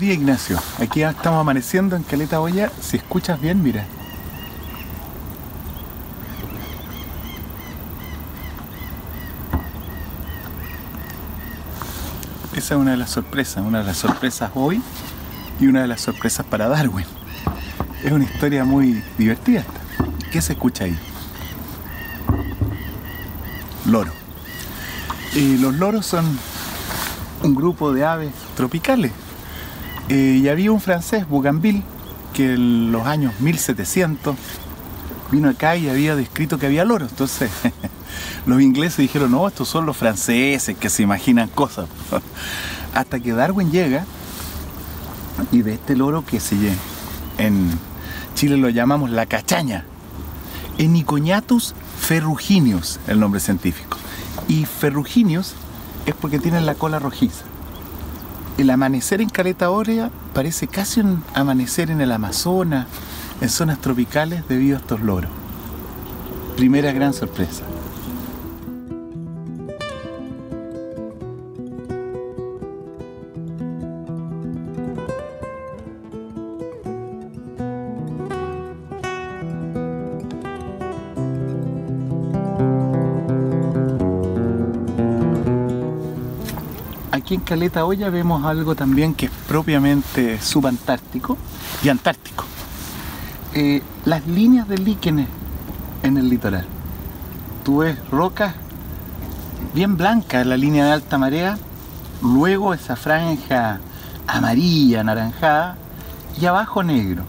días, Ignacio. Aquí estamos amaneciendo en Caleta Olla. Si escuchas bien, mira. Esa es una de las sorpresas hoy y una de las sorpresas para Darwin. Es una historia muy divertida esta. ¿Qué se escucha ahí? Loro. Los loros son un grupo de aves tropicales. Y había un francés, Bougainville, que en los años 1700 vino acá y había descrito que había loros. Entonces los ingleses dijeron, no, estos son los franceses que se imaginan cosas. Hasta que Darwin llega y ve este loro que en Chile lo llamamos la cachaña. Enicoñatus ferrugineus, el nombre científico. Y ferrugineus es porque tienen la cola rojiza. El amanecer en Caleta Olla parece casi un amanecer en el Amazonas, en zonas tropicales debido a estos loros. Primera gran sorpresa. Aquí en Caleta Olla vemos algo también que es propiamente subantártico y antártico. Las líneas de líquenes en el litoral. Tú ves rocas bien blancas en la línea de alta marea, luego esa franja amarilla, anaranjada y abajo negro.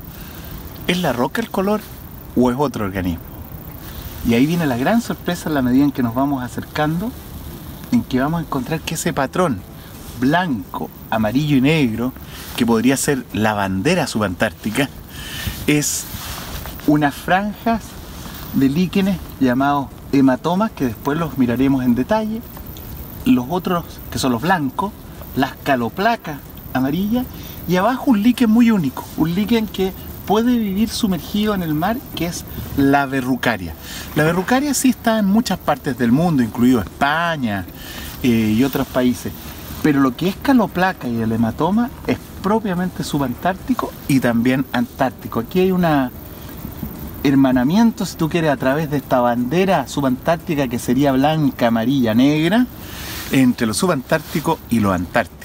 ¿Es la roca el color o es otro organismo? Y ahí viene la gran sorpresa en la medida en que nos vamos acercando, en que vamos a encontrar que ese patrón blanco, amarillo y negro, que podría ser la bandera subantártica, es unas franjas de líquenes llamados hematomas, que después los miraremos en detalle, los otros que son los blancos, las caloplacas amarillas, y abajo un líquen muy único, un líquen que puede vivir sumergido en el mar, que es la verrucaria. La verrucaria sí está en muchas partes del mundo, incluido España y otros países. Pero lo que es caloplaca y el hematoma es propiamente subantártico y también antártico. Aquí hay un hermanamiento, si tú quieres, a través de esta bandera subantártica que sería blanca, amarilla, negra, entre lo subantártico y lo antártico.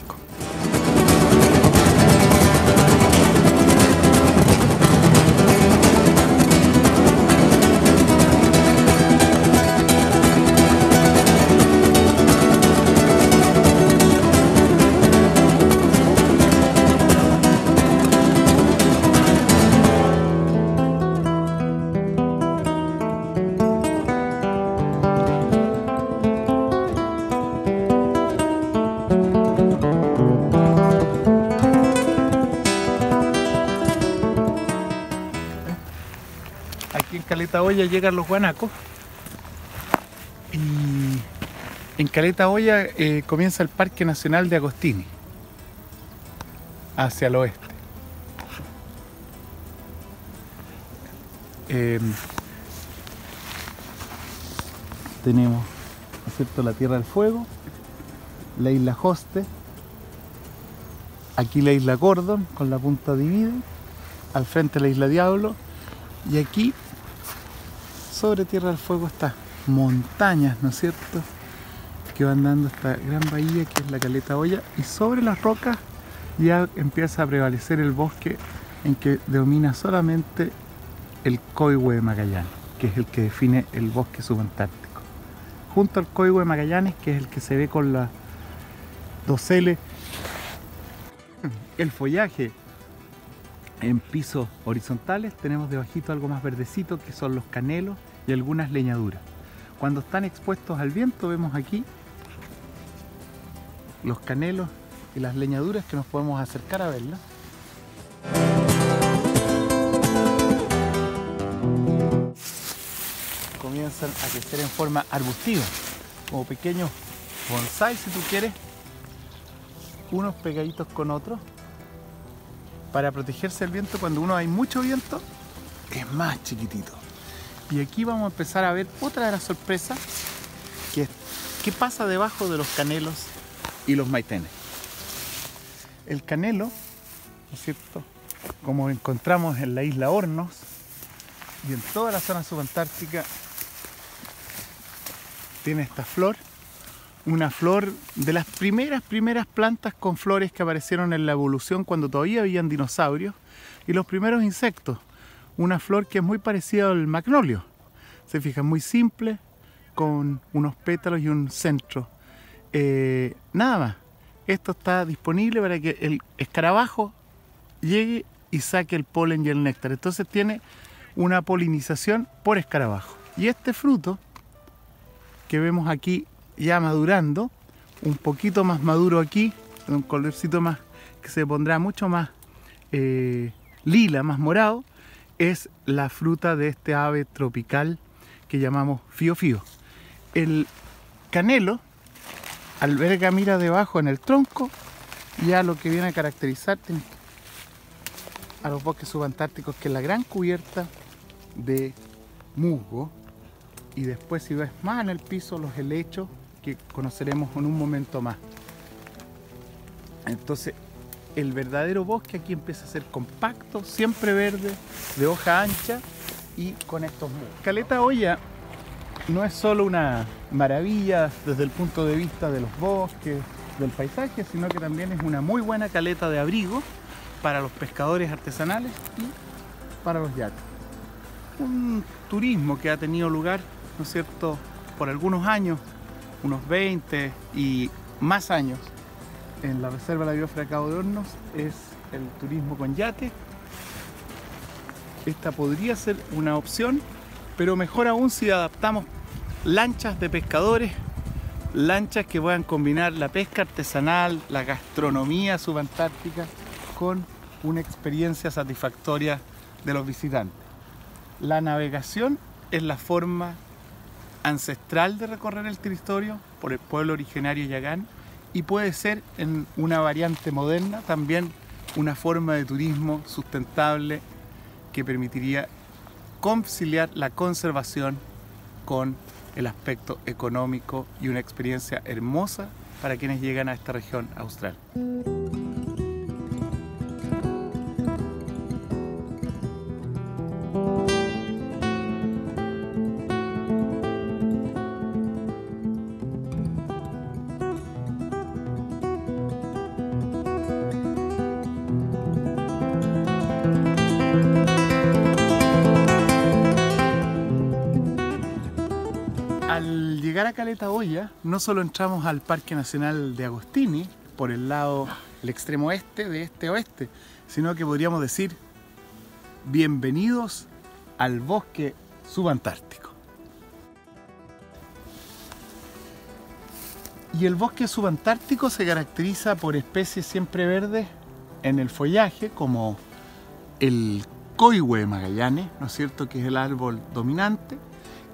Aquí en Caleta Olla llegan los guanacos y en Caleta Olla comienza el Parque Nacional de Agostini hacia el oeste. Tenemos, ¿no es cierto?, la Tierra del Fuego, la isla Hoste, aquí la isla Gordon con la punta Divide, al frente la isla Diablo, y aquí sobre Tierra del Fuego estas montañas, ¿no es cierto?, que van dando esta gran bahía que es la Caleta Olla, y sobre las rocas ya empieza a prevalecer el bosque en que domina solamente el Coihue de Magallanes, que es el que define el bosque subantártico. Junto al Coihue de Magallanes, que es el que se ve con la dosel, el follaje en pisos horizontales, tenemos debajito algo más verdecito que son los canelos y algunas leñaduras. Cuando están expuestos al viento vemos aquí los canelos y las leñaduras que nos podemos acercar a verlas. Comienzan a crecer en forma arbustiva, como pequeños bonsai si tú quieres, unos pegaditos con otros, para protegerse del viento. Cuando hay mucho viento es más chiquitito. Y aquí vamos a empezar a ver otra de las sorpresas, que es qué pasa debajo de los canelos y los maitenes. El canelo ¿no es cierto? Como encontramos en la isla Hornos y en toda la zona subantártica, tiene esta flor, una flor de las primeras plantas con flores que aparecieron en la evolución cuando todavía habían dinosaurios y los primeros insectos. Una flor que es muy parecida al magnolio. Se fijan, muy simple, con unos pétalos y un centro. Nada más. Esto está disponible para que el escarabajo llegue y saque el polen y el néctar. Entonces tiene una polinización por escarabajo. Y este fruto que vemos aquí ya madurando, un poquito más maduro aquí, un colorcito más que se pondrá mucho más lila, más morado, es la fruta de este ave tropical que llamamos fío-fío. El canelo alberga, mira debajo en el tronco, ya lo que viene a caracterizar a los bosques subantárticos, que es la gran cubierta de musgo, y después, si ves más en el piso, los helechos que conoceremos en un momento más. Entonces el verdadero bosque aquí empieza a ser compacto, siempre verde, de hoja ancha y con estos musgos. Caleta Olla no es solo una maravilla desde el punto de vista de los bosques, del paisaje, sino que también es una muy buena caleta de abrigo para los pescadores artesanales y para los yates. Un turismo que ha tenido lugar, ¿no es cierto?, por algunos años, unos 20 y más años, en la Reserva de la Biosfera Cabo de Hornos, es el turismo con yate. Esta podría ser una opción, pero mejor aún si adaptamos lanchas de pescadores, lanchas que puedan combinar la pesca artesanal, la gastronomía subantártica con una experiencia satisfactoria de los visitantes. La navegación es la forma ancestral de recorrer el territorio por el pueblo originario Yagán, y puede ser en una variante moderna también una forma de turismo sustentable que permitiría conciliar la conservación con el aspecto económico y una experiencia hermosa para quienes llegan a esta región austral. Al llegar a Caleta Olla, no solo entramos al Parque Nacional de Agostini, por el lado, el extremo este de este oeste, sino que podríamos decir, bienvenidos al bosque subantártico. Y el bosque subantártico se caracteriza por especies siempre verdes en el follaje, como el coihue de Magallanes, ¿no es cierto?, que es el árbol dominante,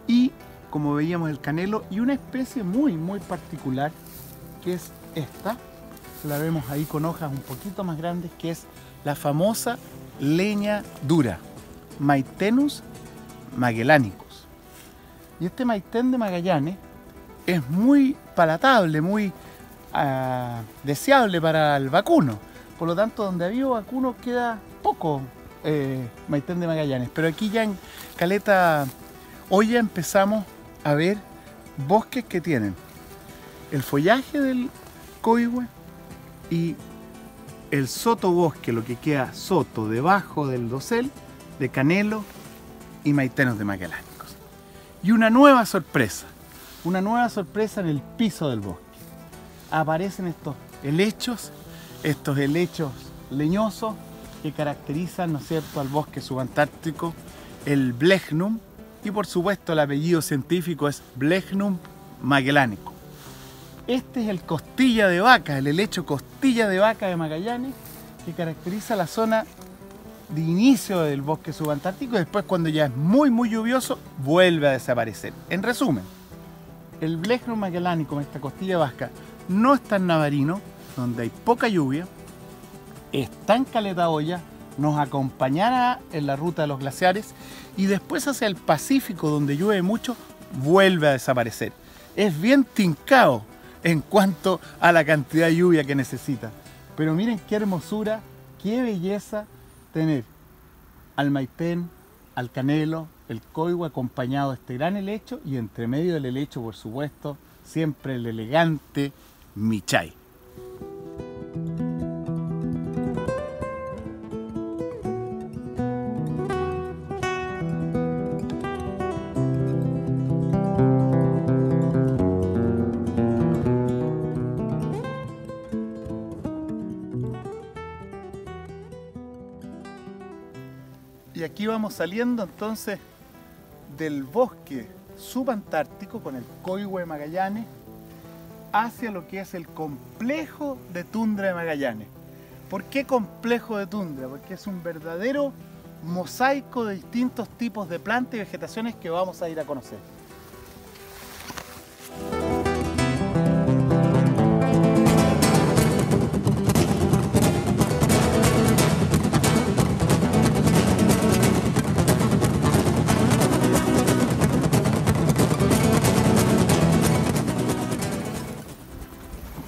y como veíamos el canelo, y una especie muy particular que es esta, la vemos ahí con hojas un poquito más grandes, que es la famosa leña dura, Maitenus magellanicus. Y este maitén de Magallanes es muy palatable, muy deseable para el vacuno. Por lo tanto, donde había vacuno queda poco maitén de Magallanes. Pero aquí ya en Caleta Olla empezamos a ver bosques que tienen el follaje del coihue y el sotobosque, lo que queda soto debajo del dosel, de canelo y maitenos de magellanicus. Y una nueva sorpresa en el piso del bosque. Aparecen estos helechos leñosos que caracterizan, ¿no es cierto?, al bosque subantártico, el Blechnum, y por supuesto el apellido científico es Blechnum magellanicus. Este es el costilla de vaca, el helecho costilla de vaca de Magallanes, que caracteriza la zona de inicio del bosque subantártico, y después, cuando ya es muy lluvioso, vuelve a desaparecer. En resumen, el Blechnum magellanicus, esta costilla de vaca, no está en Navarino, donde hay poca lluvia, está en Caleta Olla, nos acompañará en la ruta de los glaciares, y después hacia el Pacífico, donde llueve mucho, vuelve a desaparecer. Es bien tincado en cuanto a la cantidad de lluvia que necesita. Pero miren qué hermosura qué belleza tener al maitén, al canelo, el coigüe acompañado de este gran helecho y entre medio del helecho, por supuesto, siempre el elegante michay. Y aquí vamos saliendo entonces del bosque subantártico con el coigüe de Magallanes hacia lo que es el complejo de tundra de Magallanes. ¿Por qué complejo de tundra? Porque es un verdadero mosaico de distintos tipos de plantas y vegetaciones que vamos a ir a conocer.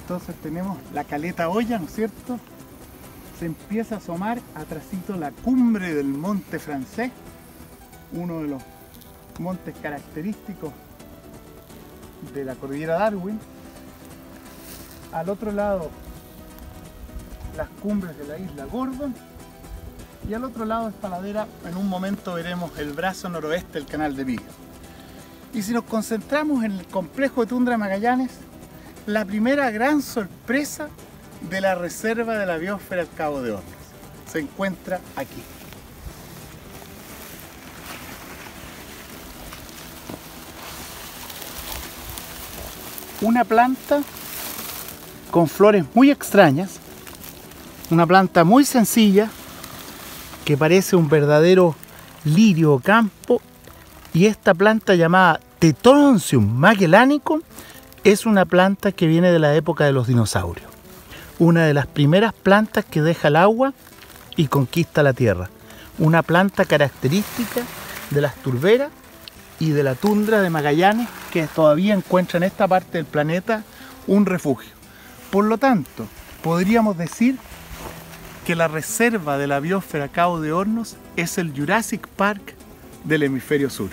Entonces tenemos la caleta Olla, ¿no es cierto? Se empieza a asomar atrásito la cumbre del Monte Francés, uno de los montes característicos de la cordillera Darwin. Al otro lado, las cumbres de la isla Gordon. Y al otro lado, esta ladera, en un momento veremos el brazo noroeste del canal de Beagle. Y si nos concentramos en el complejo de tundra de Magallanes, la primera gran sorpresa de la reserva de la biosfera del Cabo de Hornos se encuentra aquí. Una planta con flores muy extrañas, una planta muy sencilla que parece un verdadero lirio campo, y esta planta llamada Tetoncium magellanicum es una planta que viene de la época de los dinosaurios. Una de las primeras plantas que deja el agua y conquista la tierra. Una planta característica de las turberas y de la tundra de Magallanes, que todavía encuentra en esta parte del planeta un refugio. Por lo tanto, podríamos decir que la reserva de la biosfera Cabo de Hornos es el Jurassic Park del hemisferio sur.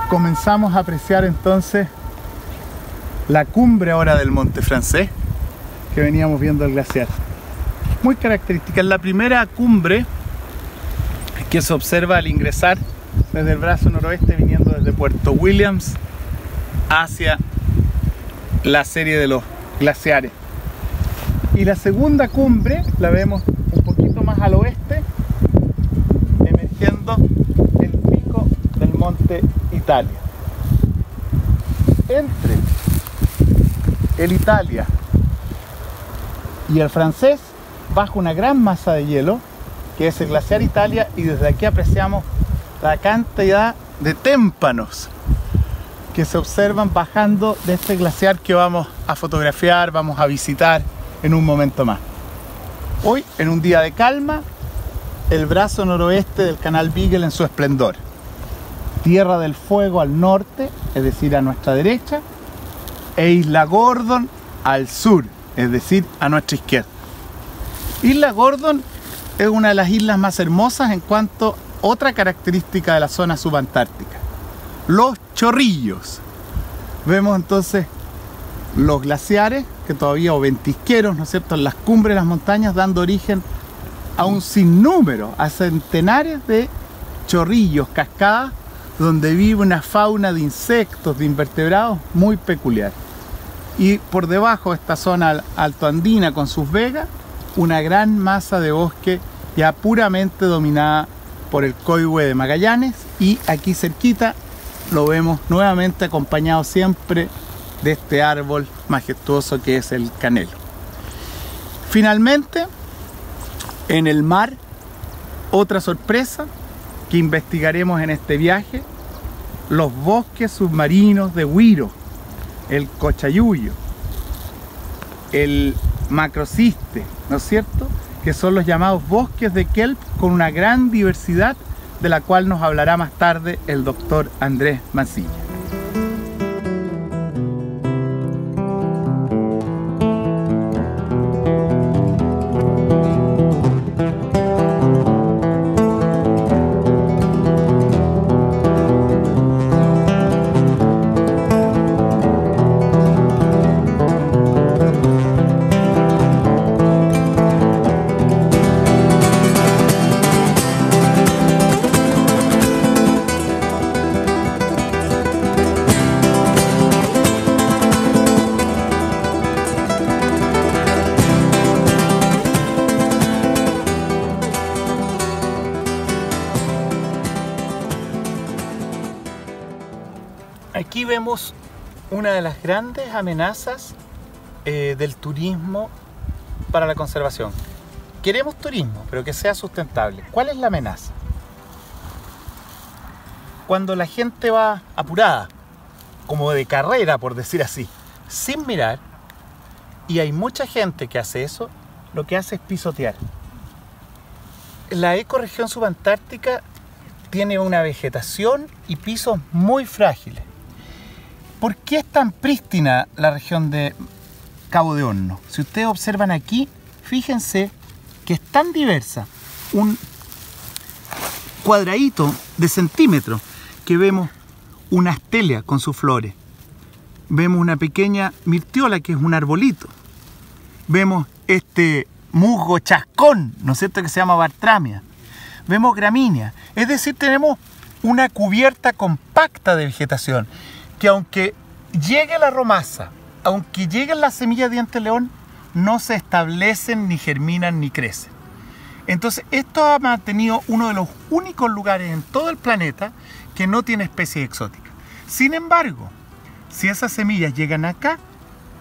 Comenzamos a apreciar entonces la cumbre ahora del Monte Francés que veníamos viendo el glaciar. Muy característica, es la primera cumbre que se observa al ingresar desde el brazo noroeste viniendo desde Puerto Williams hacia la serie de los glaciares. Y la segunda cumbre la vemos un poquito más al oeste, emergiendo el pico del Monte Italia. Entre el Italia y el Francés baja una gran masa de hielo que es el glaciar Italia, y desde aquí apreciamos la cantidad de témpanos que se observan bajando de este glaciar que vamos a fotografiar, vamos a visitar en un momento más. Hoy, en un día de calma, el brazo noroeste del canal Beagle en su esplendor. Tierra del Fuego al norte, es decir, a nuestra derecha, e Isla Gordon al sur, es decir, a nuestra izquierda. Isla Gordon es una de las islas más hermosas en cuanto a otra característica de la zona subantártica: los chorrillos. Vemos entonces los glaciares, que todavía, o ventisqueros, ¿no es cierto?, en las cumbres de las montañas, dando origen a un sinnúmero, a centenares de chorrillos, cascadas, donde vive una fauna de insectos, de invertebrados muy peculiar. Y por debajo de esta zona altoandina con sus vegas, una gran masa de bosque ya puramente dominada por el coigüe de Magallanes, y aquí cerquita lo vemos nuevamente acompañado siempre de este árbol majestuoso que es el canelo. Finalmente, en el mar, otra sorpresa que investigaremos en este viaje: los bosques submarinos de Huiro, el cochayuyo, el macrociste, ¿no es cierto?, que son los llamados bosques de kelp, con una gran diversidad de la cual nos hablará más tarde el doctor Andrés Mancilla. Aquí vemos una de las grandes amenazas del turismo para la conservación. Queremos turismo, pero que sea sustentable. ¿Cuál es la amenaza? Cuando la gente va apurada, como de carrera, por decir así, sin mirar, y hay mucha gente que hace eso, lo que hace es pisotear. La ecorregión subantártica tiene una vegetación y pisos muy frágiles. ¿Por qué es tan prístina la región de Cabo de Hornos? Si ustedes observan aquí, fíjense que es tan diversa, un cuadradito de centímetros, que vemos una astelia con sus flores, vemos una pequeña mirtiola que es un arbolito, vemos este musgo chascón, ¿no es cierto?, que se llama bartramia, vemos gramínea, es decir, tenemos una cubierta compacta de vegetación, que aunque llegue la romaza, aunque lleguen las semillas de diente león, no se establecen, ni germinan, ni crecen. Entonces, esto ha mantenido uno de los únicos lugares en todo el planeta que no tiene especies exóticas. Sin embargo, si esas semillas llegan acá,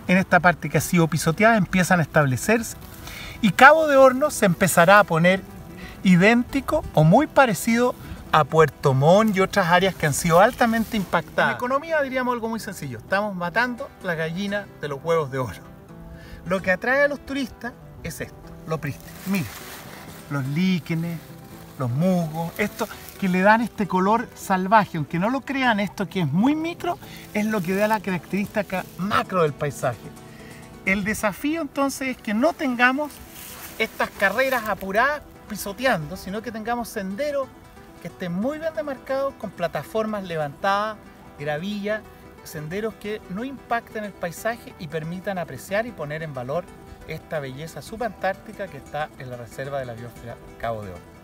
en esta parte que ha sido pisoteada, empiezan a establecerse, y Cabo de Hornos se empezará a poner idéntico o muy parecido a Puerto Montt y otras áreas que han sido altamente impactadas. En economía diríamos algo muy sencillo: estamos matando la gallina de los huevos de oro. Lo que atrae a los turistas es esto, lo prístino. Miren, los líquenes, los musgos, esto que le dan este color salvaje. Aunque no lo crean, esto que es muy micro es lo que da la característica macro del paisaje. El desafío entonces es que no tengamos estas carreras apuradas pisoteando, sino que tengamos senderos que estén muy bien demarcados, con plataformas levantadas, gravilla, senderos que no impacten el paisaje y permitan apreciar y poner en valor esta belleza subantártica que está en la reserva de la biosfera Cabo de Hornos.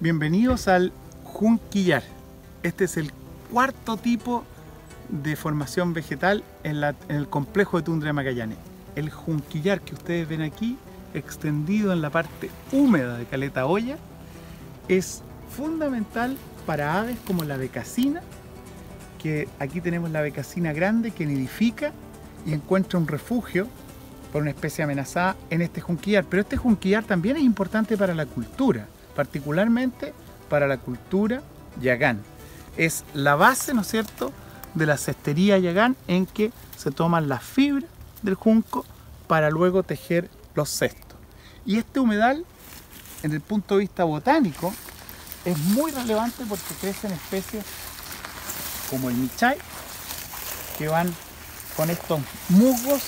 Bienvenidos al Junquillar. Este es el cuarto tipo de formación vegetal en el complejo de tundra de Magallanes. El Junquillar que ustedes ven aquí, extendido en la parte húmeda de Caleta Olla, es fundamental para aves como la becasina, que aquí tenemos la becasina grande que nidifica y encuentra un refugio por una especie amenazada en este junquillar. Pero este junquillar también es importante para la cultura, particularmente para la cultura yagán. Es la base, ¿no es cierto?, de la cestería yagán, en que se toman las fibras del junco para luego tejer los cestos. Y este humedal, en el punto de vista botánico, es muy relevante porque crecen especies como el michay, que van con estos musgos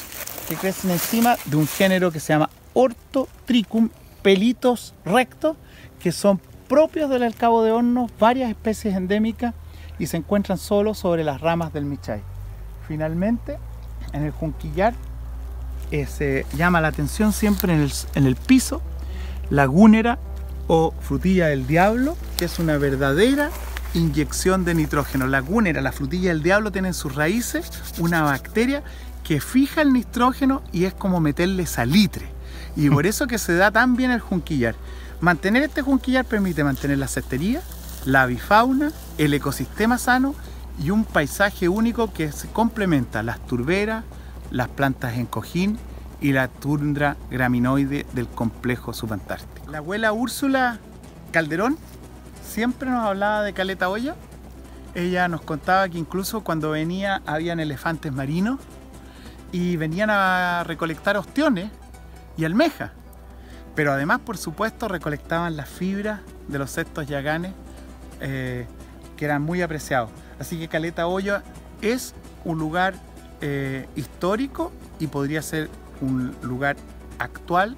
que crecen encima de un género que se llama Orthotrichum, pelitos rectos, que son propios del Cabo de Hornos, varias especies endémicas, y se encuentran solo sobre las ramas del michay. Finalmente, en el junquillar se llama la atención siempre en el piso la gúnera o frutilla del diablo, que es una verdadera inyección de nitrógeno. La gúnera, la frutilla del diablo, tiene en sus raíces una bacteria que fija el nitrógeno y es como meterle salitre. Y por eso que se da tan bien el junquillar. Mantener este junquillar permite mantener la cestería, la avifauna, el ecosistema sano y un paisaje único que se complementa las turberas, las plantas en cojín y la tundra graminoide del complejo subantártico. La abuela Úrsula Calderón siempre nos hablaba de Caleta Olla. Ella nos contaba que incluso cuando venía habían elefantes marinos y venían a recolectar ostiones y almejas. Pero además, por supuesto, recolectaban las fibras de los cestos yaganes que eran muy apreciados. Así que Caleta Olla es un lugar histórico y podría ser un lugar actual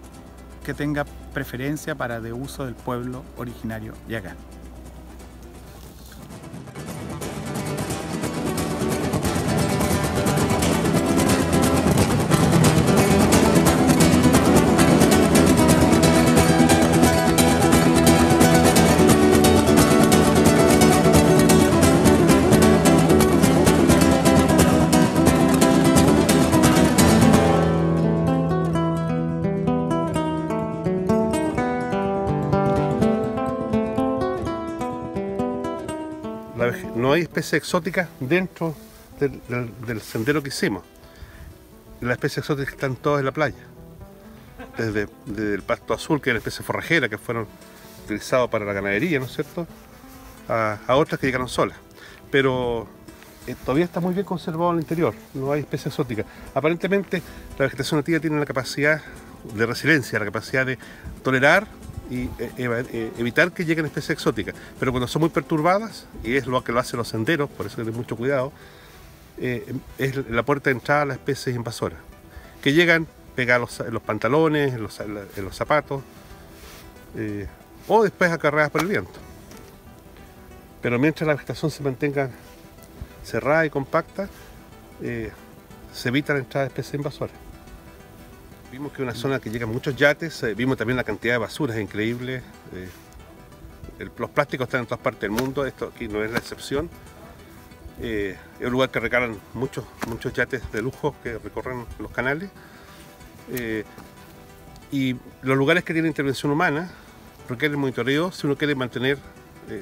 que tenga preferencia para de uso del pueblo originario yagán. No hay especies exóticas dentro del sendero que hicimos. Las especies exóticas están todas en la playa. Desde el pasto azul, que es la especie forrajera, que fueron utilizados para la ganadería, ¿no es cierto?, a otras que llegaron solas. Pero todavía está muy bien conservado en el interior, no hay especies exóticas. Aparentemente la vegetación nativa tiene la capacidad de resiliencia, la capacidad de tolerar y evitar que lleguen especies exóticas, pero cuando son muy perturbadas, y es lo que lo hacen los senderos, por eso hay que tener mucho cuidado, es la puerta de entrada a las especies invasoras, que llegan pegadas en los pantalones, en los zapatos, o después acarreadas por el viento. Pero mientras la vegetación se mantenga cerrada y compacta, se evita la entrada de especies invasoras. Vimos que es una zona que llegan muchos yates, vimos también la cantidad de basura, es increíble. Los plásticos están en todas partes del mundo, esto aquí no es la excepción. Es un lugar que recargan muchos yates de lujo que recorren los canales. Y los lugares que tienen intervención humana requieren monitoreo si uno quiere mantener,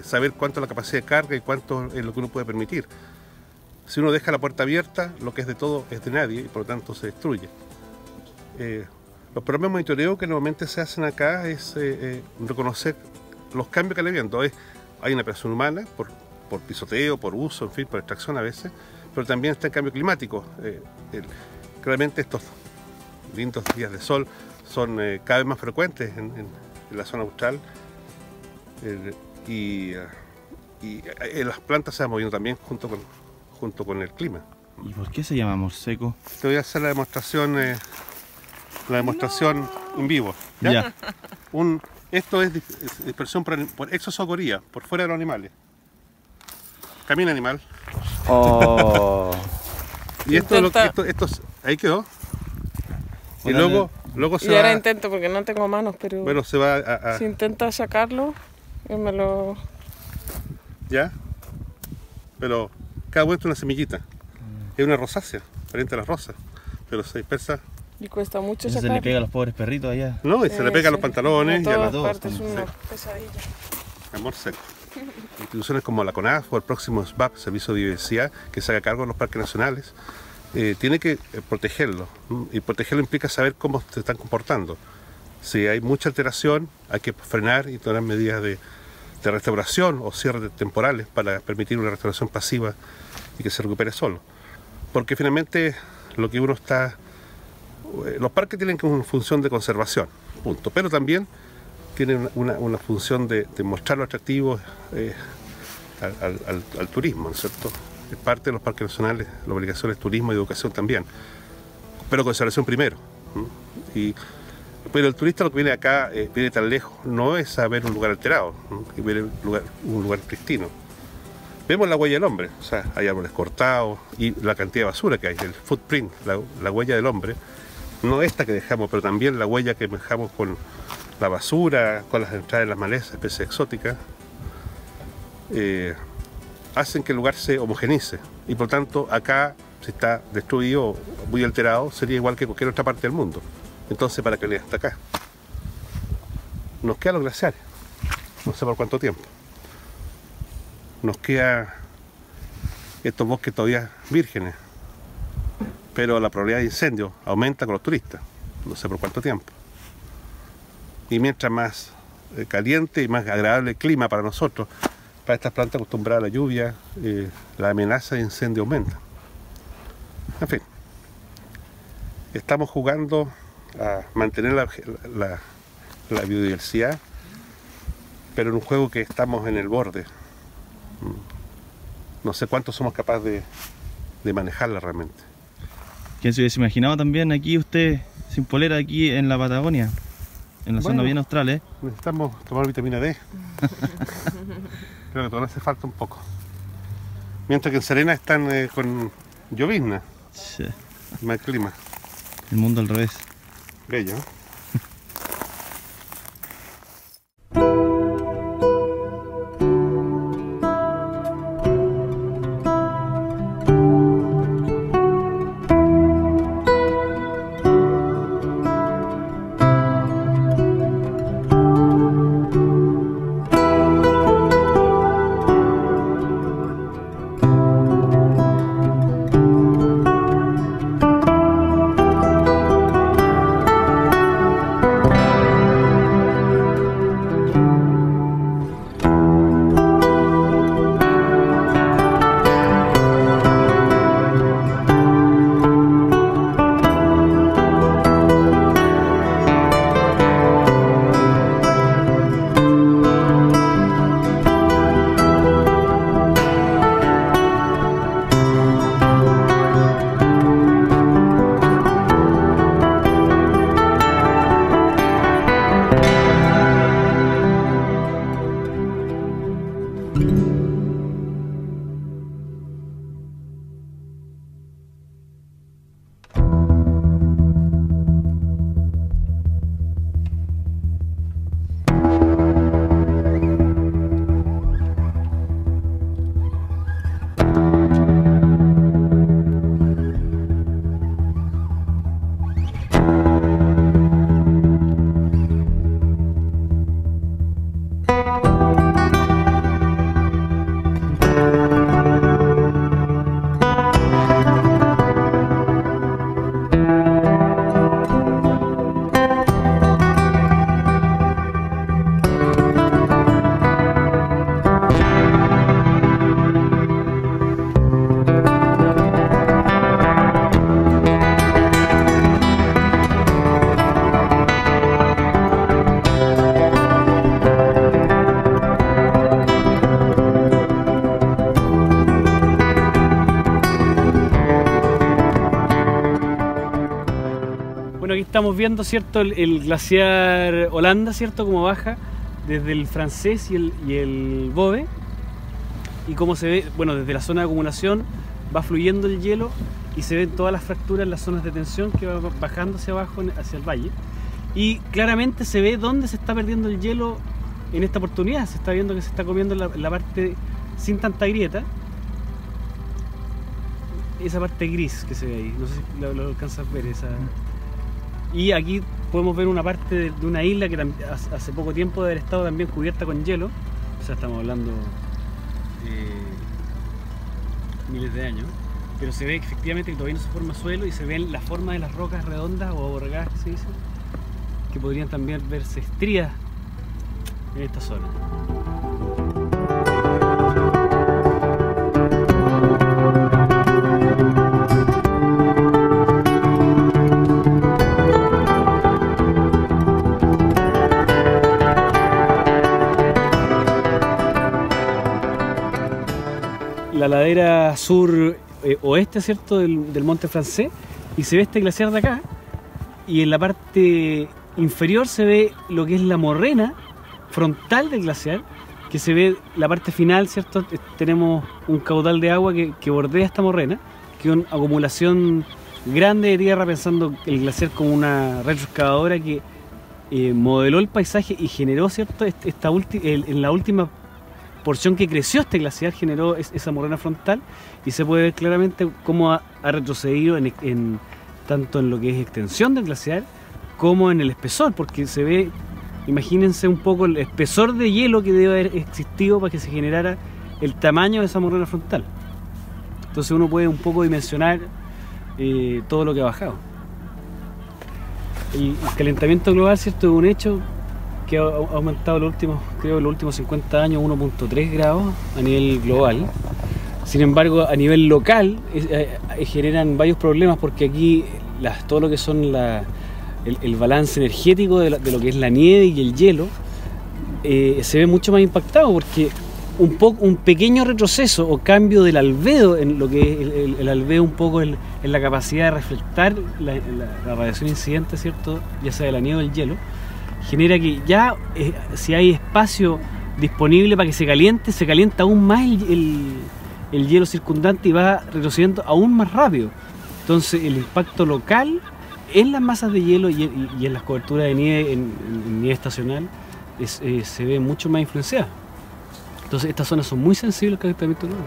saber cuánto es la capacidad de carga y cuánto es lo que uno puede permitir. Si uno deja la puerta abierta, lo que es de todo es de nadie y por lo tanto se destruye. Los programas de monitoreo que normalmente se hacen acá es reconocer los cambios que le viendo. Hay una presión humana por pisoteo, por uso, en fin, por extracción a veces, pero también está el cambio climático. Claramente estos lindos días de sol son cada vez más frecuentes en la zona austral y las plantas se van moviendo también junto con el clima. ¿Y por qué se llama amor seco? Te voy a hacer la demostración en vivo. Ya. Esto es dispersión por exozocoría, por fuera de los animales. Camina animal. Oh. Y esto ahí quedó. Y luego se y va. ahora intento porque no tengo manos, pero Bueno, se va a si intenta sacarlo, yo me lo... ¿Ya? Pero cada vuelta una semillita. Es una rosácea, frente a las rosas, pero se dispersa. Y cuesta mucho Eso se sacarlo. le pega a los pobres perritos allá. No, y se le pega a los pantalones y a todas las partes, es sí. una pesadilla. amor seco. Instituciones como la CONAF o el próximo SBAP, Servicio de Biodiversidad, que se haga cargo de los parques nacionales, tiene que protegerlo. Y protegerlo implica saber cómo se están comportando. Si hay mucha alteración, hay que frenar y tomar medidas de restauración o cierres temporales para permitir una restauración pasiva y que se recupere solo. Porque finalmente lo que uno está... Los parques tienen una función de conservación, punto. Pero también tienen una función de mostrar lo atractivo al turismo, ¿no es cierto? Es parte de los parques nacionales, la obligación es turismo y educación también. Pero conservación primero. Pero el turista lo que viene acá, viene tan lejos, no es a ver un lugar alterado, viene un lugar pristino. Vemos la huella del hombre, o sea, hay árboles cortados y la cantidad de basura que hay, el footprint, la huella del hombre, no esta que dejamos, pero también la huella que dejamos con la basura, con las entradas de las malezas, especies exóticas, hacen que el lugar se homogenice y por tanto acá, si está destruido, muy alterado, sería igual que cualquier otra parte del mundo. Entonces, ¿para qué le está acá? Nos quedan los glaciares, no sé por cuánto tiempo. Nos queda estos bosques todavía vírgenes, pero la probabilidad de incendio aumenta con los turistas, no sé por cuánto tiempo. Y mientras más caliente y más agradable el clima para nosotros, para estas plantas acostumbradas a la lluvia, la amenaza de incendio aumenta. En fin, estamos jugando a mantener la biodiversidad, pero en un juego que estamos en el borde. No sé cuánto somos capaces de manejarla realmente. ¿Quién se hubiese imaginado también aquí usted sin polera aquí en la Patagonia? En la zona bien austral, ¿eh? Necesitamos tomar vitamina D. Creo que todavía hace falta un poco. Mientras que en Serena están con llovizna, Sí. mal clima. El mundo al revés. Bello, ¿no? Bueno, aquí estamos viendo, ¿cierto? El glaciar Holanda, ¿cierto? Como baja desde el Francés y el Bove. Y como se ve, bueno, desde la zona de acumulación va fluyendo el hielo y se ven todas las fracturas en las zonas de tensión que va bajando hacia abajo, hacia el valle. Y claramente se ve dónde se está perdiendo el hielo en esta oportunidad. Se está viendo que se está comiendo la parte sin tanta grieta. Esa parte gris que se ve ahí, no sé si lo alcanzas a ver. Y aquí podemos ver una parte de una isla que hace poco tiempo de haber estado también cubierta con hielo. O sea, estamos hablando miles de años. Pero se ve efectivamente que todavía no se forma suelo y se ven la forma de las rocas redondas o aborregadas que se dice, que podrían también verse estrías en esta zona. La ladera sur oeste, ¿cierto? del monte Francés, y se ve este glaciar de acá, y en la parte inferior se ve lo que es la morrena frontal del glaciar, que se ve la parte final, ¿cierto? Tenemos un caudal de agua que bordea esta morrena, que es una acumulación grande de tierra, pensando el glaciar como una retroexcavadora que modeló el paisaje y generó, ¿cierto? En la última porción que creció este glaciar generó esa morrena frontal, y se puede ver claramente cómo ha retrocedido tanto en lo que es extensión del glaciar como en el espesor, porque se ve, imagínense un poco el espesor de hielo que debe haber existido para que se generara el tamaño de esa morrena frontal. Entonces uno puede un poco dimensionar todo lo que ha bajado. El calentamiento global, ¿cierto?, es un hecho que ha aumentado los últimos 50 años 1.3 grados a nivel global. Sin embargo, a nivel local generan varios problemas, porque aquí todo lo que son el balance energético de lo que es la nieve y el hielo se ve mucho más impactado, porque un pequeño retroceso o cambio del albedo, en lo que es el albedo un poco en la capacidad de reflectar la radiación incidente, ¿cierto?, ya sea de la nieve o el hielo, genera que ya si hay espacio disponible para que se calienta aún más el hielo circundante y va retrocediendo aún más rápido. Entonces el impacto local en las masas de hielo y en las coberturas de nieve, en nieve estacional, se ve mucho más influenciada. Entonces estas zonas son muy sensibles al calentamiento global.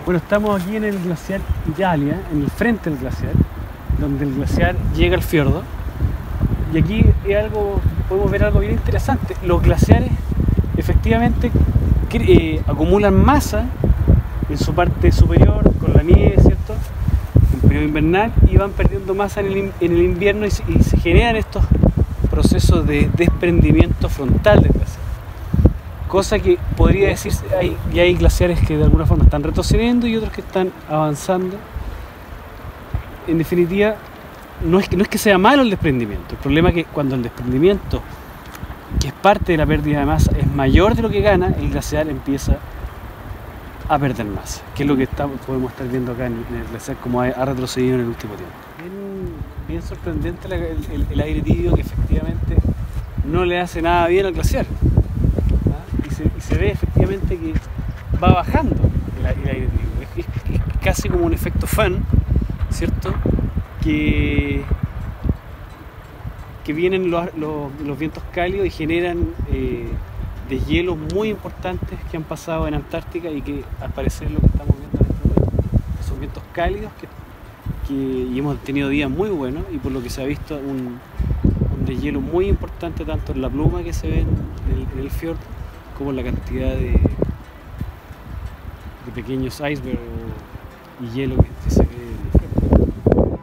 Bueno, estamos aquí en el glaciar Italia, en el frente del glaciar, donde el glaciar llega al fiordo. Y aquí podemos ver algo bien interesante. Los glaciares efectivamente acumulan masa en su parte superior con la nieve, ¿cierto?, en periodo invernal, y van perdiendo masa en el invierno, y se generan estos procesos de desprendimiento frontal del glaciar. Cosa que podría decirse, hay glaciares que de alguna forma están retrocediendo y otros que están avanzando. En definitiva, no es que sea malo el desprendimiento. El problema es que cuando el desprendimiento, que es parte de la pérdida de masa, es mayor de lo que gana, el glaciar empieza a perder masa, que es lo que podemos estar viendo acá en el glaciar, como ha retrocedido en el último tiempo. Bien sorprendente el aire tibio, que efectivamente no le hace nada bien al glaciar. Y se ve efectivamente que va bajando el aire tibio. Es casi como un efecto fan, ¿cierto?, que vienen los vientos cálidos y generan deshielos muy importantes que han pasado en Antártica, y que al parecer es lo que estamos viendo en este momento. Son vientos cálidos y hemos tenido días muy buenos, y por lo que se ha visto un deshielo muy importante tanto en la pluma que se ve en el fiordo, como la cantidad de pequeños icebergs y hielo que se ve en el fiordo.